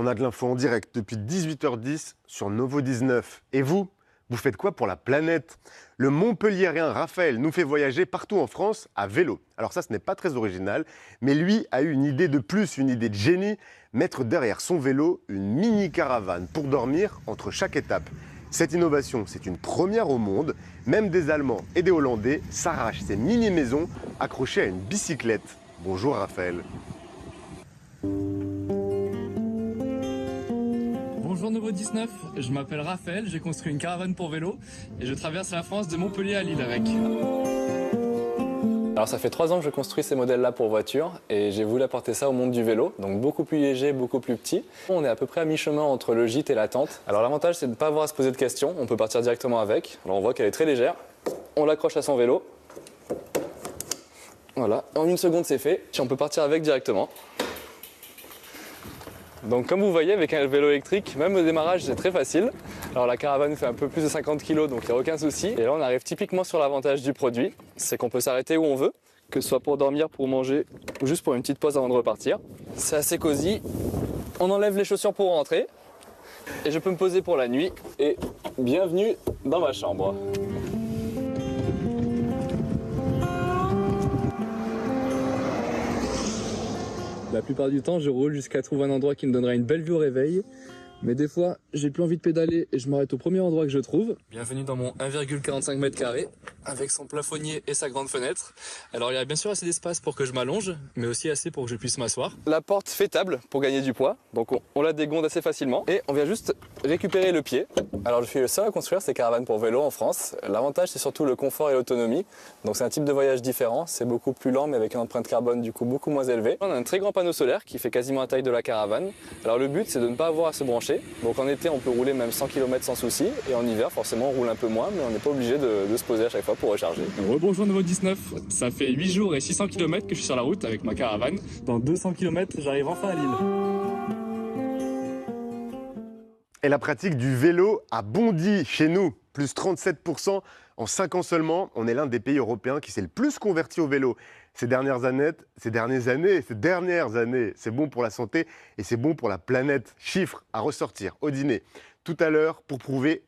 On a de l'info en direct depuis 18h10 sur Novo 19. Et vous faites quoi pour la planète? Le Montpelliérain Raphaël nous fait voyager partout en France à vélo. Alors ça, ce n'est pas très original, mais lui a eu une idée de plus, une idée de génie, mettre derrière son vélo une mini-caravane pour dormir entre chaque étape. Cette innovation, c'est une première au monde. Même des Allemands et des Hollandais s'arrachent ces mini-maisons accrochées à une bicyclette. Bonjour Raphaël. Bonjour Nouveau 19, je m'appelle Raphaël, j'ai construit une caravane pour vélo et je traverse la France de Montpellier à Lille avec. Alors ça fait 3 ans que je construis ces modèles-là pour voiture et j'ai voulu apporter ça au monde du vélo, donc beaucoup plus léger, beaucoup plus petit. On est à peu près à mi-chemin entre le gîte et la tente. Alors l'avantage c'est de ne pas avoir à se poser de questions, on peut partir directement avec. Alors on voit qu'elle est très légère, on l'accroche à son vélo. Voilà, en 1 seconde c'est fait, on peut partir avec directement. Donc comme vous voyez avec un vélo électrique, même au démarrage c'est très facile. Alors la caravane fait un peu plus de 50 kg donc il n'y a aucun souci. Et là on arrive typiquement sur l'avantage du produit, c'est qu'on peut s'arrêter où on veut, que ce soit pour dormir, pour manger ou juste pour une petite pause avant de repartir. C'est assez cosy, on enlève les chaussures pour rentrer et je peux me poser pour la nuit et bienvenue dans ma chambre. La plupart du temps, je roule jusqu'à trouver un endroit qui me donnera une belle vue au réveil. Mais des fois, j'ai plus envie de pédaler et je m'arrête au premier endroit que je trouve. Bienvenue dans mon 1,45 m², avec son plafonnier et sa grande fenêtre. Alors il y a bien sûr assez d'espace pour que je m'allonge, mais aussi assez pour que je puisse m'asseoir. La porte fait table pour gagner du poids, donc on la dégonde assez facilement. Et on vient juste récupérer le pied. Alors je suis le seul à construire ces caravanes pour vélo en France. L'avantage c'est surtout le confort et l'autonomie. Donc c'est un type de voyage différent, c'est beaucoup plus lent mais avec une empreinte carbone du coup beaucoup moins élevée. On a un très grand panneau solaire qui fait quasiment la taille de la caravane. Alors le but c'est de ne pas avoir à se brancher. Donc en été on peut rouler même 100 km sans souci et en hiver forcément on roule un peu moins mais on n'est pas obligé de se poser à chaque fois pour recharger. Rebonjour Nouveau 19, ça fait 8 jours et 600 km que je suis sur la route avec ma caravane. Dans 200 km j'arrive enfin à Lille. Et la pratique du vélo a bondi chez nous, plus 37% en 5 ans seulement. On est l'un des pays européens qui s'est le plus converti au vélo. Ces dernières années, c'est bon pour la santé et c'est bon pour la planète. Chiffres à ressortir au dîner tout à l'heure pour prouver